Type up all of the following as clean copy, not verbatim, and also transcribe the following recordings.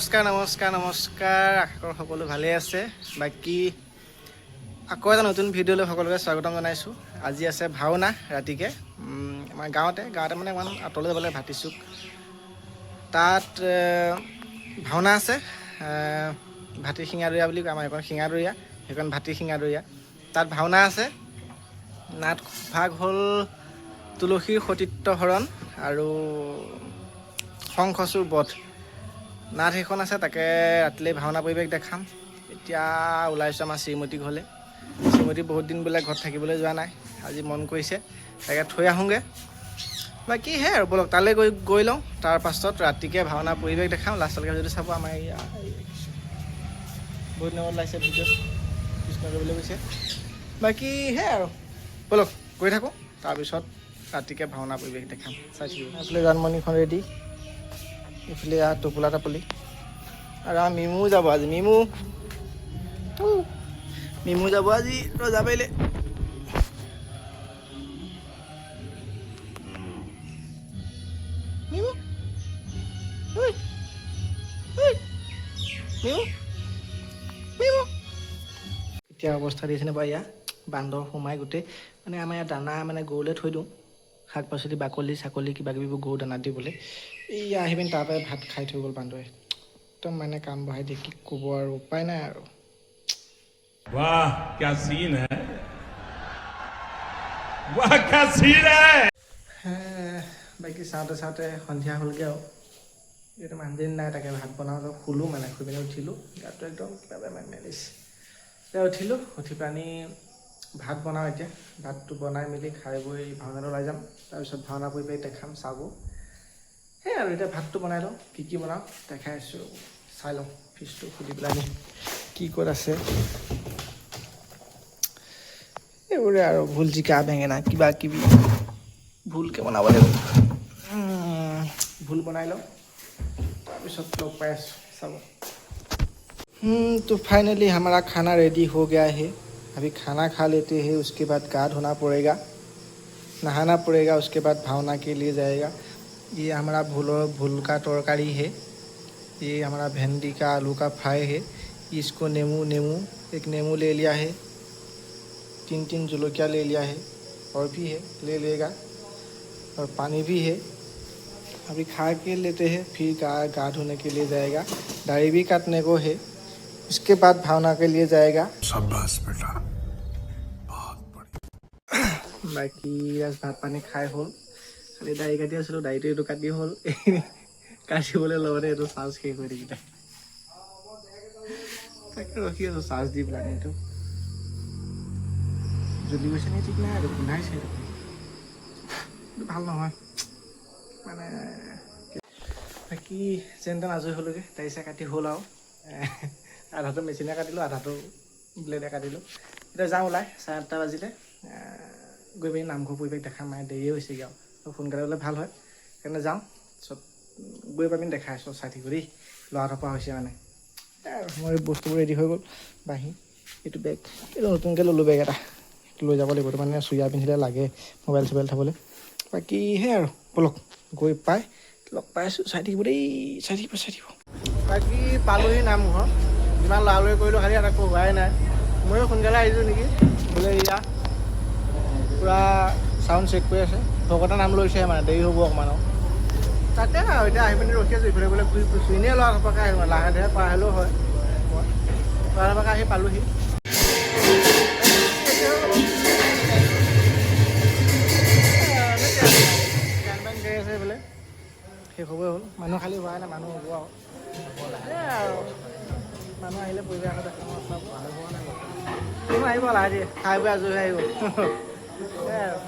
নমস্কাৰ আশা কৰোঁ সকলো ভালে আছে। বাকী আকৌ এটা নতুন ভিডিঅ'লৈ সকলোকে স্বাগতম জনাইছোঁ। আজি আছে ভাওনা ৰাতিকে আমাৰ গাঁৱতে মানে অকণমান আঁতৰলৈ যাব লাগে ভাতিচুক। তাত ভাওনা আছে ভাতি শিঙাদৰীয়া বুলি কয়, আমাৰ এইখন শিঙাদৰীয়া, সেইখন ভাতি শিঙাদৰীয়া। তাত ভাওনা আছে। নাট ভাগ হ'ল তুলসীৰ সতীত্ব হৰণ আৰু শংখচূড় বধ। নাট সেইখন আছে, তাকে ৰাতিলৈ ভাওনা পৰিৱেশ দেখাম। এতিয়া ওলাইছোঁ আমাৰ শ্ৰীমতী ঘৰলৈ। শ্ৰীমতী বহুত দিন বোলে ঘৰত থাকিবলৈ যোৱা নাই, আজি মন কৰিছে, তাকে থৈ আহোঁগৈ। বাকী সেই আৰু ব'লক তালৈ গৈ লওঁ, তাৰপাছত ৰাতিকৈ ভাওনা পৰিৱেশ দেখাম। লাষ্টলৈকে যদি চাব আমাৰ বহুত দিনত ওলাইছে ভিডিঅ'ত কৃষ্ণ কৰিবলৈ গৈছে। বাকী সেই আৰু ব'লক গৈ থাকোঁ, তাৰপিছত ৰাতিকৈ ভাওনা পৰিৱেশ দেখাম। চাইছিলোঁ এইফালে জানমণিখন ৰেডি, এইফালে টোপোলা টাপলি, আৰু আমাৰ মিমু যাব আজি। মিমু যাব আজি ৰজাবাৰীলৈ। মিমু মিমু মিমু এতিয়া অৱস্থা দিছেনে বাৰু ইয়াৰ বান্দৰ সোমাই গোটেই। মানে আমাৰ ইয়াত দানা মানে গৰুলৈ থৈ দিওঁ, শাক পাচলি বাকলি চাকলি কিবা কিবিবোৰ গৰু দানাত দিবলৈ। এইয়া আহি পিনি তাৰ পৰাই ভাত খাই থৈ গ'ল বান্দৰে। একদম মানে কাম বঢ়াই দিয়ে, কি ক'ব আৰু, উপায় নাই আৰু। वाह क्या सीन है, वाह क्या सीन है। বাকী চাওঁতে সন্ধিয়া হ'লগৈ আৰু এইটো মানুহজনী নাই, তাকে ভাত বনাওঁ শুলোঁ, মানে শুই পিনে উঠিলোঁ, গাটো একদম কিবা বেমাৰ মেলিছে। এতিয়া উঠিলোঁ, উঠি পানি ভাত বনাওঁ। এতিয়া ভাতটো বনাই মেলি খাই বৈ ভাওনালৈ ওলাই যাম। তাৰপিছত ভাওনা পৰিৱেশ দেখাম, চাব। সেই আৰু এতিয়া ভাতটো বনাই লওঁ, কি বনাওঁ দেখাই আছোঁ। চাই লওঁ ফিজটো সুধি পেলাই কি ক'ত আছে। এইবোৰে আৰু ভুল জিকা বেঙেনা কিবা কিবি ভুলকৈ বনাব লাগিব। ভুল বনাই লওঁ, তাৰপিছত লগ পাই আছোঁ, চাব। तो फाइनली हमारा खाना रेडी हो गया है। अभी खाना खा लेते हैं, उसके बाद गा धोना पड़ेगा, नहाना पड़ेगा, उसके बाद भावना के लिए जाएगा। ये हमारा भूल का तरकारी है, ये हमारा भिंडी का आलू का फ्राई है। इसको नींबू एक नींबू ले लिया है, 3 जलूकिया ले लिया है, और भी है ले लेगा, और पानी भी है। अभी खा के लेते हैं, फिर गा धोने के लिए जाएगा। दाढ़ी भी काटने को है, उसके बाद भावना के लिए जाएगा। शाबाश बेटा, बहुत बढ़िया। बाकी आज भात पानी खाই হ'ল, খালি দাড়ি কাটি আছিলোঁ, দাড়িটো এইটো কাটি হ'ল। কাটিবলৈ লগতে এইটো চাৰ্জ শেষ হৈ থাকিলে, তাকে ৰখি আছোঁ চাৰ্জ দি পেলাই। এইটো জ্বলি গৈছে নে ঠিক নাই, আৰু গোন্ধাইছে। এইটো ভাল নহয় মানে। বাকী যেন তেন আজৰি হ'লোগৈ, দাড়ি চাই কাটি হ'ল আৰু। আধাটো মেচিনে কাটিলোঁ, আধাটো ব্লেডে কাটিলোঁ। এতিয়া যাওঁ ওলাই, 8:30 বাজিলে। গৈ পিনি নামঘৰ পৰিৱেশ দেখাম, মানে দেৰিয়ে হৈছেগৈ আৰু সোনকালে হ'লে ভাল হয়, সেইকাৰণে যাওঁ। চব গৈ পাই পিনি দেখাই আছোঁ, চাই থাকিব দেই। ল'ৰা থকা হৈছে মানে আৰু মোৰ বস্তুবোৰ ৰেডি হৈ গ'ল। বাঢ়ি এইটো বেগ, এইটো নতুনকৈ ল'লোঁ বেগ এটা, লৈ যাব লাগিব। মানে চুৰিয়া পিন্ধিলে লাগে মোবাইল চোবাইল থ'বলৈ। বাকী সেই আৰু ব'লক গৈ পাই লগ পাই আছোঁ, চাই থাকিব দেই, চাই থাকিব। বাকী পালোহি নামঘৰ, যিমান লৰালৰি কৰিলোঁ, খালি একো হোৱাই নাই। ময়ো সোনকালে আহিছোঁ নেকি, বোলে এয়া পূৰা চাউণ্ড চেক কৰি আছে, ভকতৰ নাম লৈছে, মানে দেৰি হ'ব অকণমান আৰু। তাতে আৰু এতিয়া আহি পিনি ৰখি আছোঁ, ইফালে বোলে ঘূৰি ফুৰিছোঁ, এনেই ল'ৰা ঘপকৈ আহিব, লাহে ধীৰে পাৰ হ'লেও হয়। ল'ৰা ঘপকৈ আহি পালোহি। গাড়ী আছে এইফালে, শেষ হ'বই হ'ল। মানুহ খালী হোৱাই নাই, মানুহ হ'ব আৰু। আৰু মানুহ আহিলে পৰিৱেশ আগত চাব, মানুহ হোৱা নাই। তুমি আহিব লাহে দিয়ে, খাই বৈ আজৰি হৈ আহিব। সেয়াই আৰু।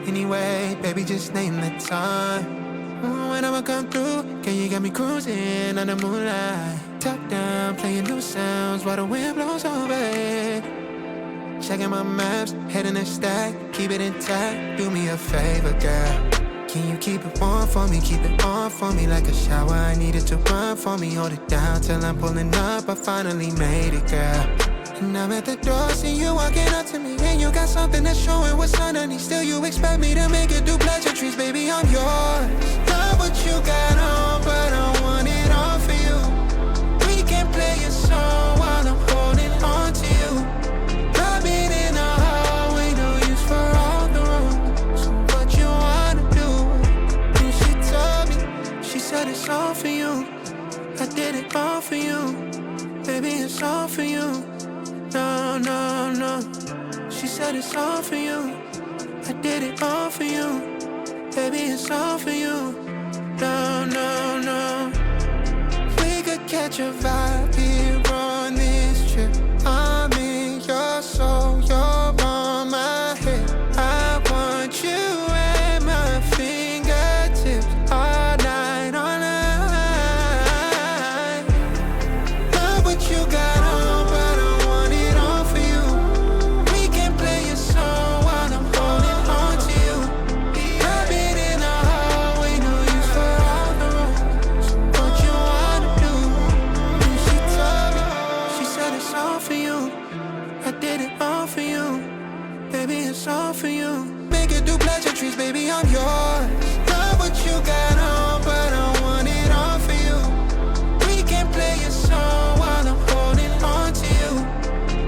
Anyway, baby, just name the time. When I'ma come through, can you get me cruising on the moonlight? Top down, playing new sounds while the wind blows over it. Checking my maps, heading a stack, keep it intact. Do me a favor, girl, Can you keep it warm for me, keep it on for me like a shower? I needed to run for me, hold it down till I'm pulling up. I finally made it, girl. And I'm at the door, see you walking up to me, and you got something that's showing what's underneath. Still, you expect me to make it do pleasantries, baby, I'm yours. Love what you got on, but I want it all for you. We can play a song while I'm holding on to you. Rubbing in the hallway, no use for all the rooms. So what you wanna do? And she told me, she said it's all for you. I did it all for you. Baby, it's all for you. No, no, no. She said it's all for you. I did it all for you. Baby, it's all for you. No, no, no. We could catch a vibe here on this trip. I'm in your soul, you're on my head. I want you at my fingertips all night, all night. Love what you got on, but I want it all for you. We can play a song while I'm holding on to you. Rubbing in the hallway, no use for all the rooms. What you wanna do? And she told me, she said it's all for you. I did it all for you. Baby, it's all for you. Make it do pleasantries, baby, I'm yours. Love what you got on, but I want it all for you. We can play a song while I'm holding on to you.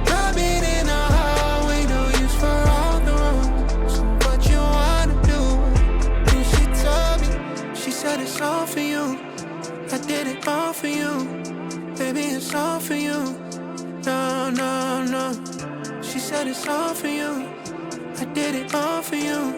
Rubbing in the hallway, no use for all the rooms. So what you wanna do? And she told me, she said it's all for you. I did it all for you. Baby, it's all for you. No, no, no. She said it's all for you. I did it all for you.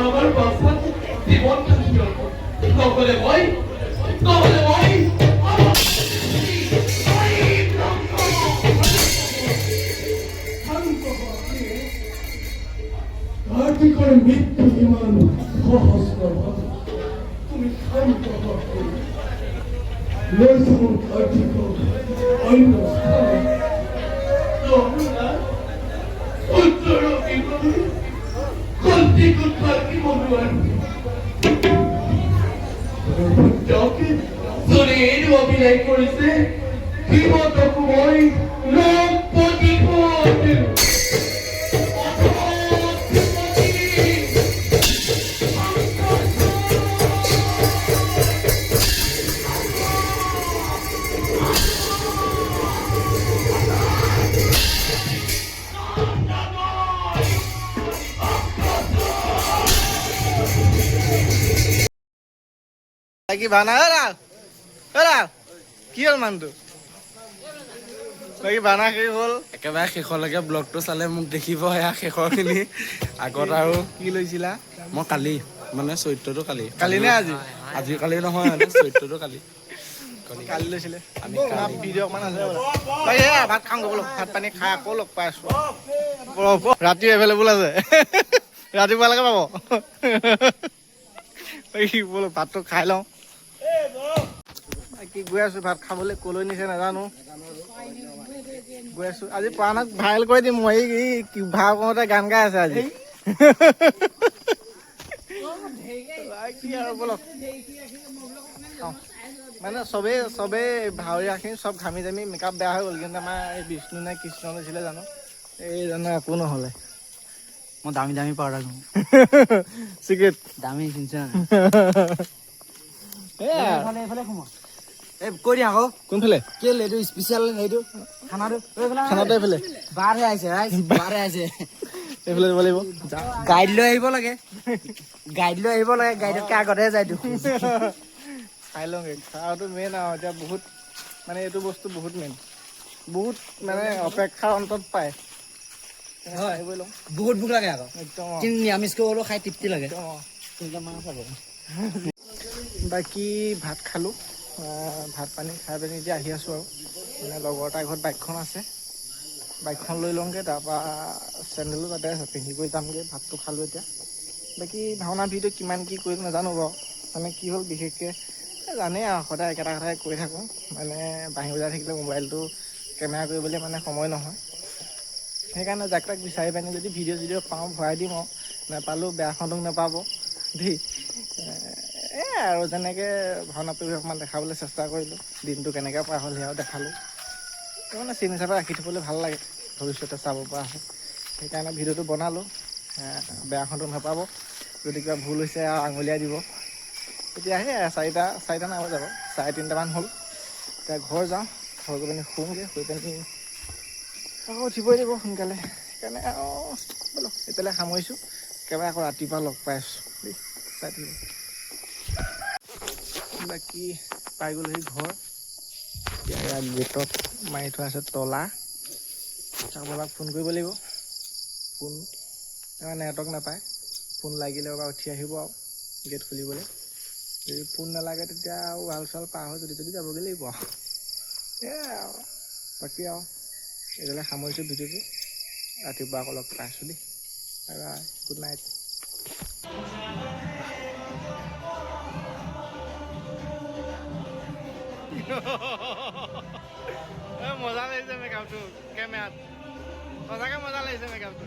আমার বাবা জীবনটা কি হলো নহলে মই ঘাটি করে মৃত্যু বিমান সহজ করবা তুমি শান্ত লইছুন ঘাটি অন্য স্থানে তোমরা উত্তর বিপদে কন্তি কুঠার কি বলবেন যাকে সোনের অভিনয় করেছে বিপদ কুময় লোকপতি কি ভানা কি হ'ল মানুহটো বাকী ভানা শেষ হ'ল একেবাৰে শেষলৈকে ব্লগটো চালে মোক দেখিব এয়া শেষৰখিনি আগত আৰু কি লৈছিলা মই কালি মানে চৰিত্ৰটো কালি কালি নে আজি আজি কালি নহয় মানে চৰিত্ৰটো কালি কালি লৈছিলে ভিডিঅ' অকমান আছে বাকী এয়া ভাত খাওঁ গ'লো ভাত পানী খাই আকৌ লগ পাই আছো ৰাতিও এভেইলেবল আছে ৰাতিপুৱালৈকে পাব বাকী বোলো ভাতটো খাই লওঁ বাকী গৈ আছো ভাত খাবলৈ কলৈ নিছে নাজানো গৈ আছো আজি প্ৰাণক ভাইৰেল কৰি দিম মই এই ভাও কৰোঁতে গান গাই আছে আজি কি আৰু বলক মানে চবেই ভাৱৰীয়াখিনি চব ঘামি জামি মেকআপ বেয়া হৈ গ'ল কিন্তু আমাৰ এই বিষ্ণু নে কৃষ্ণ লৈছিলে জানো এই জানো একো নহ'লে মই দামী দামী পাউডাৰ ঘঁহো চিক্ৰেট দামী কিনিছে এইফালে এই কৈ দিয়া আকৌ কোনফালে কেলে এইটো স্পেচিয়েল সেইটো খানাটো খানাটো এইফালে বাৰহে আহিছে বাৰহে আহিছে এইফালে যাব লাগিব গাইড লৈ আহিব লাগে গাইডতকৈ আগতহে যায় দেখোন খাই লওঁগে খোৱাটো মেইন আৰু এতিয়া বহুত মানে এইটো বস্তু বহুত মেইন বহুত মানে অপেক্ষাৰ অন্তত পায় হয় এইবোৰ লওঁ বহুত ভোক লাগে আকৌ একদম কিন্তু নিৰামিষকৈ হ'লেও খাই তৃপ্তি লাগে বাকী ভাত খালোঁ ভাত পানী খাই পিনি এতিয়া আহি আছোঁ আৰু মানে লগৰ এটাৰ ঘৰত বাইকখন আছে বাইকখন লৈ লওঁগৈ তাৰপৰা চেণ্ডেলো তাতে আছে পিন্ধি কৰি যামগৈ ভাতটো খালোঁ এতিয়া বাকী ভাওনা ভিডিঅ' কিমান কি কৰিম নাজানো বাৰু মানে কি হ'ল বিশেষকৈ জানেই আৰু সদায় একেটা কথাই কৈ থাকোঁ মানে বাঁহী বজাই থাকিলে মোবাইলটো কেমেৰা কৰিবলৈ মানে সময় নহয় সেইকাৰণে যাক তাক বিচাৰি পানি যদি ভিডিঅ' পাওঁ ভৰাই দিম আৰু নাপালেও বেয়াখনক নাপাব দেই আৰু যেনেকৈ ভাওনা পৰিৱেশ অকণমান দেখাবলৈ চেষ্টা কৰিলোঁ দিনটো কেনেকৈ পাৰ হ'ল সেয়াও দেখালোঁ মানে চিন হিচাপে ৰাখি থ'বলৈ ভাল লাগে ভৱিষ্যতে চাব পৰা হয় সেইকাৰণে ভিডিঅ'টো বনালোঁ বেয়াখনটো নাপাব যদি কিবা ভুল হৈছে আৰু আঙুলিয়াই দিব এতিয়া চাৰিটা নাবাজ যাব 3:30মান হ'ল এতিয়া ঘৰ যাওঁ ঘৰ গৈ পিনি শুওঁগৈ শুই পিনি আকৌ উঠিবই দিব সোনকালে সেইকাৰণে আৰু বোলো এইফালে সামৰিছোঁ একেবাৰে আকৌ ৰাতিপুৱা লগ পাই আছোঁ দেই চাই থাকিব বাকী পাই গ'লোহি ঘৰ এতিয়া গেটত মাৰি থোৱা আছে তলা কাৰোবাক ফোন কৰিব লাগিব ফোন নেটৱৰ্ক নাপায় ফোন লাগিলে বা উঠি আহিব আৰু গেট খুলিবলৈ যদি ফোন নালাগে তেতিয়া আৰু ভাল চাল পাৰ হৈ যদি যাবগৈ লাগিব আৰু সেয়াই আৰু বাকী আৰু এইফালে সামৰিছোঁ ভিডিঅ'টো ৰাতিপুৱা আকৌ লগ পাইছোঁ দেই বাই বাই গুড নাইট মজা লাগিছে মেকআপটো কেমেৰাত সঁচাকৈ মজা লাগিছে মেকআপটো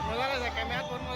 মজা লাগিছে কেমেৰাত বহুত মজা